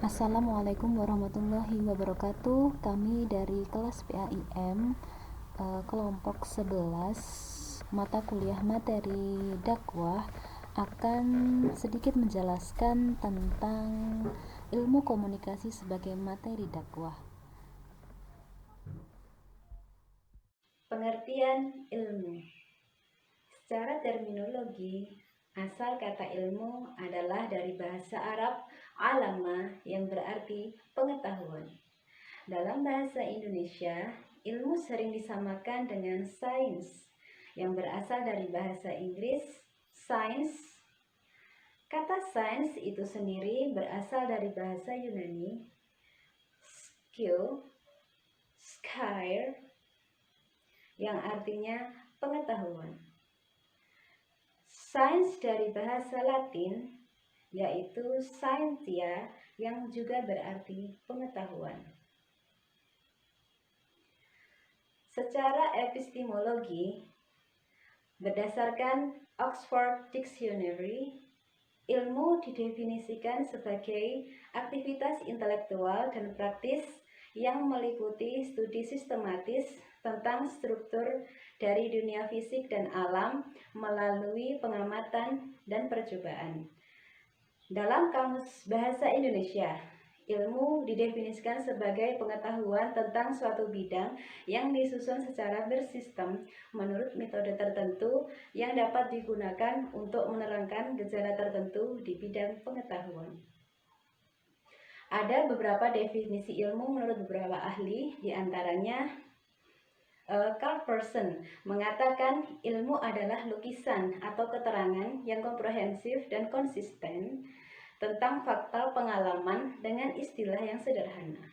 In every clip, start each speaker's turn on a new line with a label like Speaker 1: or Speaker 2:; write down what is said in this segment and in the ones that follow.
Speaker 1: Assalamualaikum warahmatullahi wabarakatuh. Kami dari kelas PAIM kelompok 11 mata kuliah materi dakwah akan sedikit menjelaskan tentang ilmu komunikasi sebagai materi dakwah.
Speaker 2: Pengertian ilmu. Secara terminologi, asal kata ilmu adalah dari bahasa Arab alama yang berarti pengetahuan. Dalam bahasa Indonesia, ilmu sering disamakan dengan sains yang berasal dari bahasa Inggris science. Kata sains itu sendiri berasal dari bahasa Yunani skill, skire, yang artinya pengetahuan. Sains dari bahasa Latin yaitu scientia yang juga berarti pengetahuan. Secara epistemologi, berdasarkan Oxford Dictionary, ilmu didefinisikan sebagai aktivitas intelektual dan praktis yang meliputi studi sistematis tentang struktur dari dunia fisik dan alam melalui pengamatan dan percobaan. Dalam Kamus Bahasa Indonesia, ilmu didefinisikan sebagai pengetahuan tentang suatu bidang yang disusun secara bersistem menurut metode tertentu yang dapat digunakan untuk menerangkan gejala tertentu di bidang pengetahuan. Ada beberapa definisi ilmu menurut beberapa ahli, diantaranya Carl Person mengatakan ilmu adalah lukisan atau keterangan yang komprehensif dan konsisten tentang fakta pengalaman dengan istilah yang sederhana.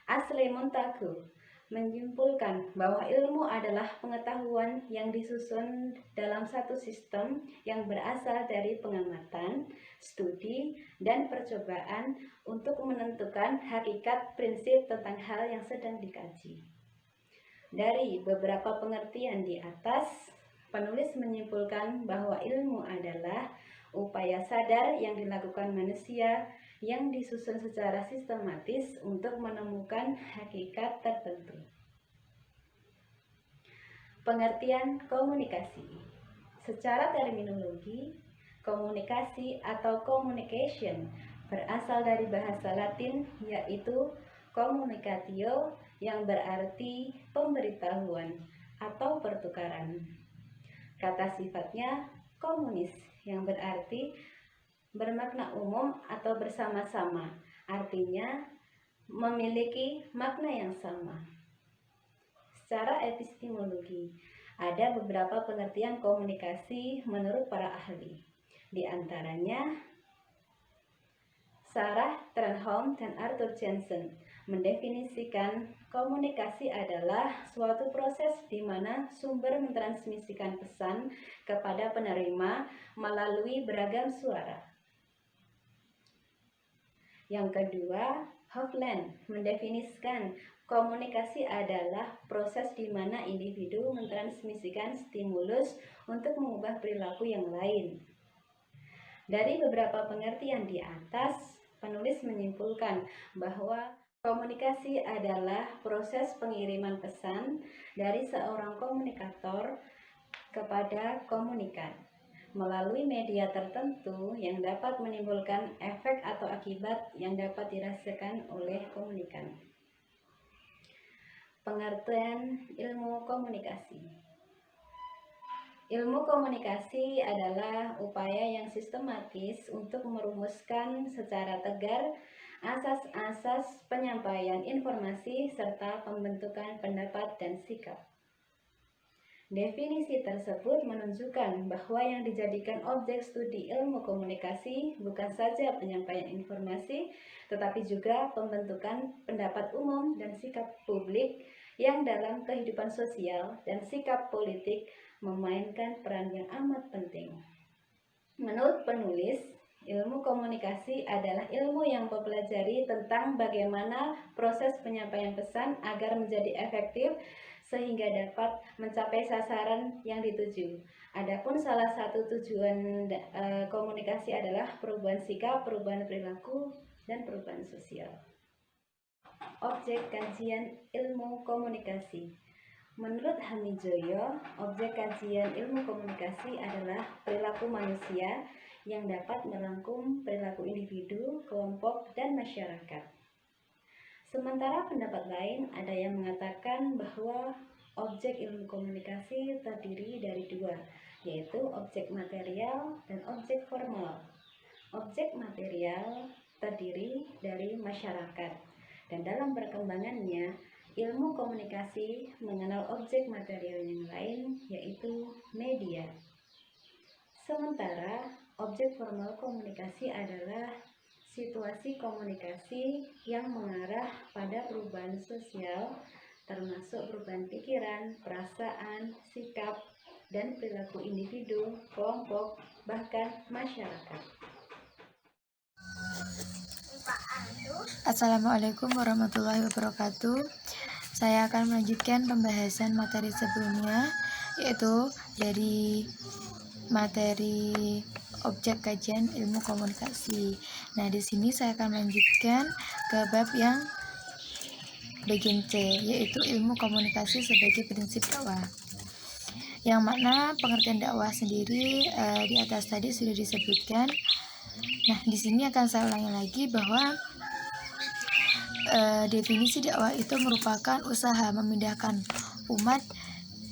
Speaker 2: Ashley Montagu menyimpulkan bahwa ilmu adalah pengetahuan yang disusun dalam satu sistem yang berasal dari pengamatan, studi, dan percobaan untuk menentukan hakikat prinsip tentang hal yang sedang dikaji. Dari beberapa pengertian di atas, penulis menyimpulkan bahwa ilmu adalah upaya sadar yang dilakukan manusia yang disusun secara sistematis untuk menemukan hakikat tertentu. Pengertian komunikasi. Secara terminologi, komunikasi atau communication berasal dari bahasa Latin yaitu communicatio yang berarti pemberitahuan atau pertukaran. Kata sifatnya komunis yang berarti bermakna umum atau bersama-sama, artinya memiliki makna yang sama. Secara epistemologi, ada beberapa pengertian komunikasi menurut para ahli. Di antaranya, Sarah Trenholm dan Arthur Jensen mendefinisikan komunikasi adalah suatu proses di mana sumber mentransmisikan pesan kepada penerima melalui beragam suara. Yang kedua, Hofland mendefinisikan komunikasi adalah proses di mana individu mentransmisikan stimulus untuk mengubah perilaku yang lain. Dari beberapa pengertian di atas, penulis menyimpulkan bahwa komunikasi adalah proses pengiriman pesan dari seorang komunikator kepada komunikan melalui media tertentu yang dapat menimbulkan efek atau akibat yang dapat dirasakan oleh komunikan. Pengertian ilmu komunikasi. Ilmu komunikasi adalah upaya yang sistematis untuk merumuskan secara tegar asas-asas penyampaian informasi serta pembentukan pendapat dan sikap. Definisi tersebut menunjukkan bahwa yang dijadikan objek studi ilmu komunikasi bukan saja penyampaian informasi, tetapi juga pembentukan pendapat umum dan sikap publik yang dalam kehidupan sosial dan sikap politik memainkan peran yang amat penting. Menurut penulis, ilmu komunikasi adalah ilmu yang mempelajari tentang bagaimana proses penyampaian pesan agar menjadi efektif sehingga dapat mencapai sasaran yang dituju. Adapun salah satu tujuan komunikasi adalah perubahan sikap, perubahan perilaku, dan perubahan sosial. Objek kajian ilmu komunikasi. Menurut Hamijoyo, objek kajian ilmu komunikasi adalah perilaku manusia yang dapat merangkum perilaku individu, kelompok, dan masyarakat. Sementara pendapat lain ada yang mengatakan bahwa objek ilmu komunikasi terdiri dari dua, yaitu objek material dan objek formal. Objek material terdiri dari masyarakat, dan dalam perkembangannya, ilmu komunikasi mengenal objek material yang lain, yaitu media. Sementara objek formal komunikasi adalah situasi komunikasi yang mengarah pada perubahan sosial, termasuk perubahan pikiran, perasaan, sikap, dan perilaku individu, kelompok, bahkan masyarakat.
Speaker 3: Assalamualaikum warahmatullahi wabarakatuh. Saya akan melanjutkan pembahasan materi sebelumnya, yaitu dari materi objek kajian ilmu komunikasi. Nah, di sini saya akan melanjutkan ke bab yang bagian C, yaitu ilmu komunikasi sebagai prinsip dakwah. Yang mana pengertian dakwah sendiri di atas tadi sudah disebutkan. Nah, di sini akan saya ulangi lagi bahwa definisi dakwah itu merupakan usaha memindahkan umat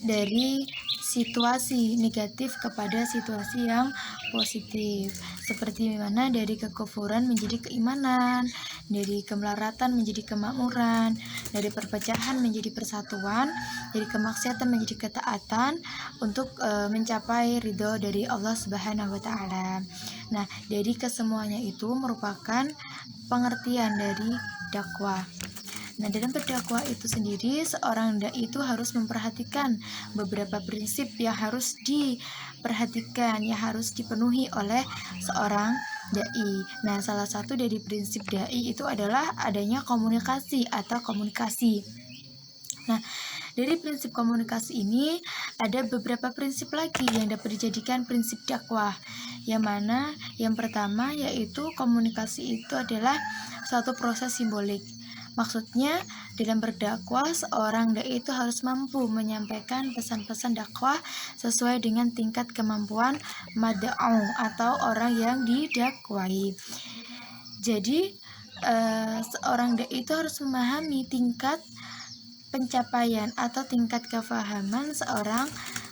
Speaker 3: dari situasi negatif kepada situasi yang positif, seperti mana dari kekufuran menjadi keimanan, dari kemelaratan menjadi kemakmuran, dari perpecahan menjadi persatuan, dari kemaksiatan menjadi ketaatan untuk mencapai ridho dari Allah Subhanahu wa Ta'ala. Nah, dari kesemuanya itu merupakan pengertian dari dakwah. Nah, dalam berdakwah itu sendiri, seorang dai itu harus memperhatikan beberapa prinsip yang harus diperhatikan, yang harus dipenuhi oleh seorang dai. Nah, salah satu dari prinsip dai itu adalah adanya komunikasi atau komunikasi. Nah, dari prinsip komunikasi ini ada beberapa prinsip lagi yang dapat dijadikan prinsip dakwah. Yang mana yang pertama yaitu komunikasi itu adalah suatu proses simbolik. Maksudnya dalam berdakwah seorang dai itu harus mampu menyampaikan pesan-pesan dakwah sesuai dengan tingkat kemampuan mad'u atau orang yang didakwai. Jadi seorang dai itu harus memahami tingkat pencapaian atau tingkat kefahaman seorang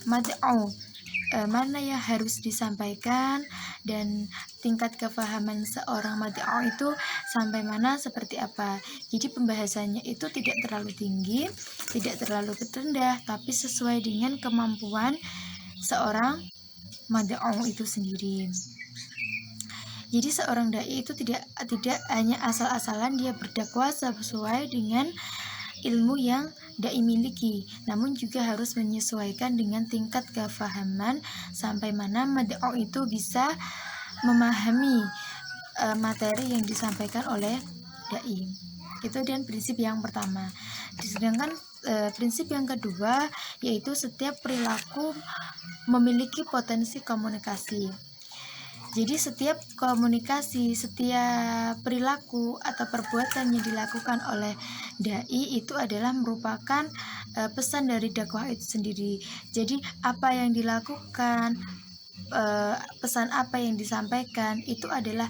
Speaker 3: mad'u, mana yang harus disampaikan, dan tingkat kefahaman seorang mad'u itu sampai mana seperti apa. Jadi pembahasannya itu tidak terlalu tinggi, tidak terlalu rendah, tapi sesuai dengan kemampuan seorang mad'u itu sendiri. Jadi seorang dai itu tidak hanya asal-asalan dia berdakwah sesuai dengan ilmu yang dai miliki, namun juga harus menyesuaikan dengan tingkat kefahaman sampai mana mad'u itu bisa memahami materi yang disampaikan oleh dai. Itu dan prinsip yang pertama. Sedangkan prinsip yang kedua yaitu setiap perilaku memiliki potensi komunikasi. Jadi setiap komunikasi, setiap perilaku atau perbuatan yang dilakukan oleh dai itu adalah merupakan pesan dari dakwah itu sendiri. Jadi apa yang dilakukan, pesan apa yang disampaikan itu adalah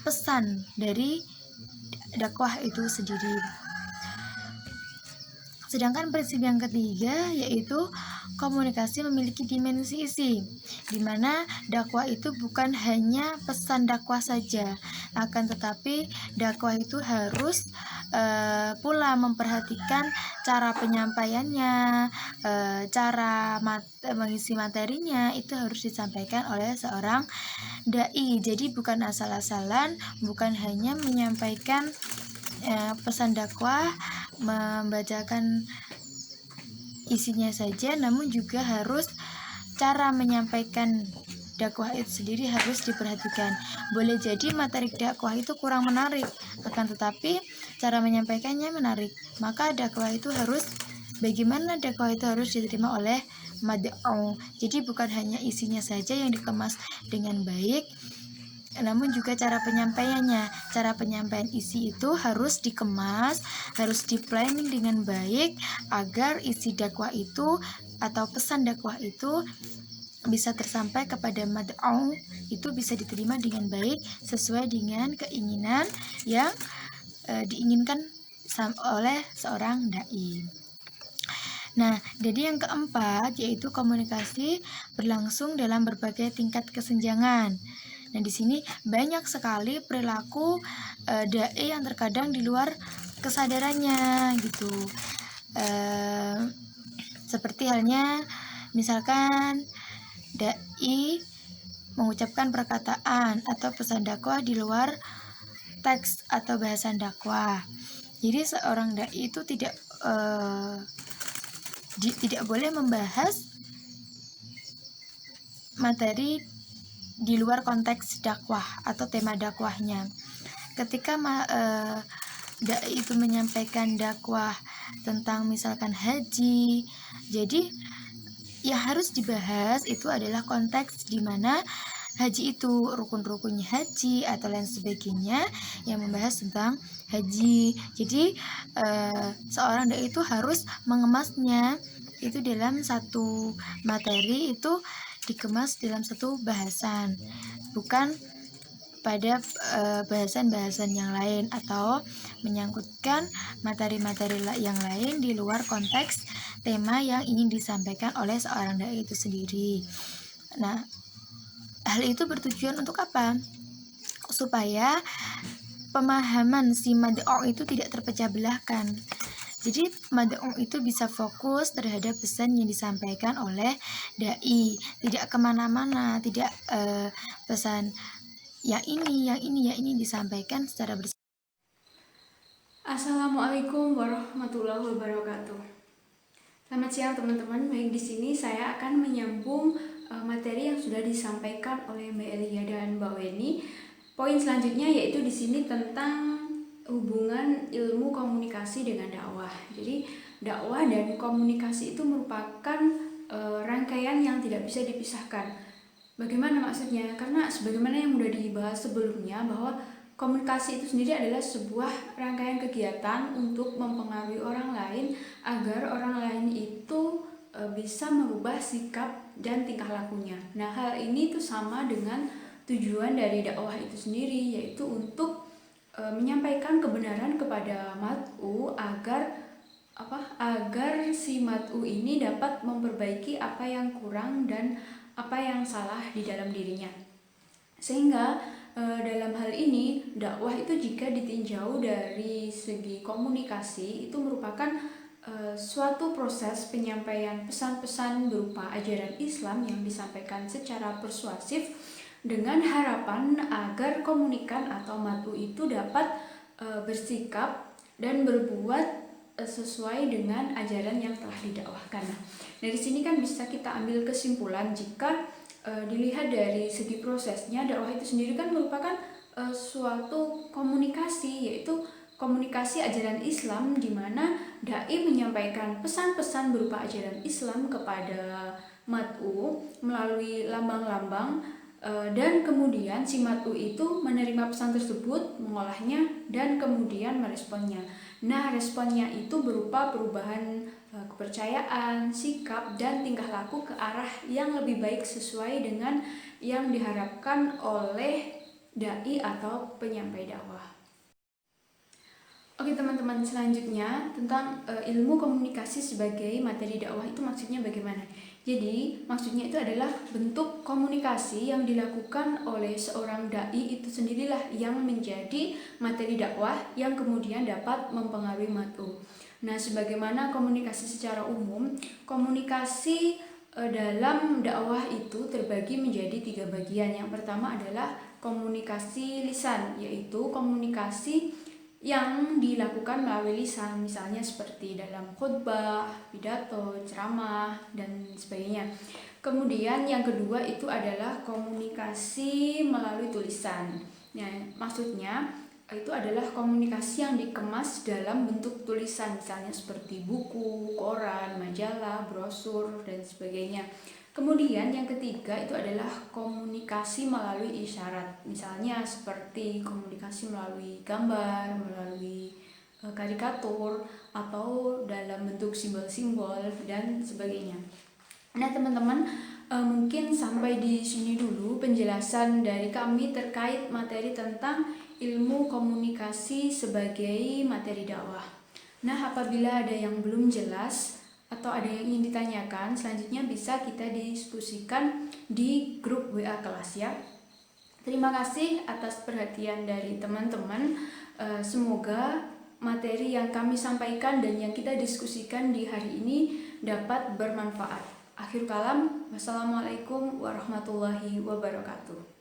Speaker 3: pesan dari dakwah itu sendiri. Sedangkan prinsip yang ketiga yaitu komunikasi memiliki dimensi isi, di mana dakwah itu bukan hanya pesan dakwah saja, akan tetapi dakwah itu harus pula memperhatikan cara penyampaiannya, cara mengisi materinya itu harus disampaikan oleh seorang dai. Jadi bukan asal-asalan, bukan hanya menyampaikan pesan dakwah, membacakan isinya saja, namun juga harus cara menyampaikan dakwah itu sendiri harus diperhatikan. Boleh jadi materi dakwah itu kurang menarik, akan tetapi cara menyampaikannya menarik, maka dakwah itu harus bagaimana dakwah itu harus diterima oleh mad'u. Jadi bukan hanya isinya saja yang dikemas dengan baik, namun juga cara penyampaiannya. Cara penyampaian isi itu harus dikemas, harus di-planning dengan baik agar isi dakwah itu atau pesan dakwah itu bisa tersampai kepada mad'u, itu bisa diterima dengan baik sesuai dengan keinginan yang diinginkan oleh seorang dai. Nah, jadi yang keempat yaitu komunikasi berlangsung dalam berbagai tingkat kesenjangan. Nah, di sini banyak sekali perilaku dai yang terkadang di luar kesadarannya gitu. Seperti halnya misalkan dai mengucapkan perkataan atau pesan dakwah di luar teks atau bahasan dakwah. Jadi seorang dai itu tidak boleh membahas materi di luar konteks dakwah atau tema dakwahnya. Ketika dai itu menyampaikan dakwah tentang misalkan haji, jadi yang harus dibahas itu adalah konteks di mana haji itu rukun-rukunnya haji atau lain sebagainya yang membahas tentang haji. Jadi seorang dai itu harus mengemasnya itu dalam satu materi, itu dikemas dalam satu bahasan, bukan pada bahasan-bahasan yang lain atau menyangkutkan materi-materi yang lain di luar konteks tema yang ingin disampaikan oleh seorang dai itu sendiri. Nah, hal itu bertujuan untuk apa? Supaya pemahaman si mad'u itu tidak terpecah belahkan. Jadi mad'u itu bisa fokus terhadap pesan yang disampaikan oleh dai, tidak kemana-mana, tidak pesan yang ini disampaikan secara bersama.
Speaker 4: Assalamualaikum warahmatullahi wabarakatuh. Selamat siang teman-teman. Baik, di sini saya akan menyambung materi yang sudah disampaikan oleh Mbak Elia dan Mbak Weni. Poin selanjutnya yaitu di sini tentang hubungan ilmu komunikasi dengan dakwah. Jadi dakwah dan komunikasi itu merupakan rangkaian yang tidak bisa dipisahkan. Bagaimana maksudnya? Karena sebagaimana yang sudah dibahas sebelumnya bahwa komunikasi itu sendiri adalah sebuah rangkaian kegiatan untuk mempengaruhi orang lain agar orang lain itu bisa merubah sikap dan tingkah lakunya. Nah, hal ini tuh sama dengan tujuan dari dakwah itu sendiri, yaitu untuk menyampaikan kebenaran kepada mad'u agar si mad'u ini dapat memperbaiki apa yang kurang dan apa yang salah di dalam dirinya. Sehingga dalam hal ini dakwah itu jika ditinjau dari segi komunikasi itu merupakan suatu proses penyampaian pesan-pesan berupa ajaran Islam yang disampaikan secara persuasif dengan harapan agar komunikan atau mad'u itu dapat bersikap dan berbuat sesuai dengan ajaran yang telah didakwahkan. Nah, dari sini kan bisa kita ambil kesimpulan jika dilihat dari segi prosesnya, dakwah itu sendiri kan merupakan suatu komunikasi, yaitu komunikasi ajaran Islam di mana dai menyampaikan pesan-pesan berupa ajaran Islam kepada mad'u melalui lambang-lambang, dan kemudian si mad'u itu menerima pesan tersebut, mengolahnya, dan kemudian meresponnya. Nah, responnya itu berupa perubahan kepercayaan, sikap, dan tingkah laku ke arah yang lebih baik sesuai dengan yang diharapkan oleh dai atau penyampai dakwah. Oke teman-teman, selanjutnya tentang ilmu komunikasi sebagai materi dakwah itu maksudnya bagaimana? Jadi maksudnya itu adalah bentuk komunikasi yang dilakukan oleh seorang dai itu sendirilah yang menjadi materi dakwah yang kemudian dapat mempengaruhi mad'u. Nah, sebagaimana komunikasi secara umum, komunikasi dalam dakwah itu terbagi menjadi 3 bagian. Yang pertama adalah komunikasi lisan, yaitu komunikasi yang dilakukan melalui lisan, misalnya seperti dalam khutbah, pidato, ceramah, dan sebagainya. Kemudian yang kedua itu adalah komunikasi melalui tulisan. Nah, maksudnya itu adalah komunikasi yang dikemas dalam bentuk tulisan, misalnya seperti buku, koran, majalah, brosur, dan sebagainya. Kemudian yang ketiga itu adalah komunikasi melalui isyarat, misalnya seperti komunikasi melalui gambar, melalui karikatur, atau dalam bentuk simbol-simbol, dan sebagainya. Nah teman-teman, mungkin sampai di sini dulu penjelasan dari kami terkait materi tentang ilmu komunikasi sebagai materi dakwah. Nah, apabila ada yang belum jelas atau ada yang ingin ditanyakan, selanjutnya bisa kita diskusikan di grup WA kelas ya. Terima kasih atas perhatian dari teman-teman. Semoga materi yang kami sampaikan dan yang kita diskusikan di hari ini dapat bermanfaat. Akhir kalam, wassalamualaikum warahmatullahi wabarakatuh.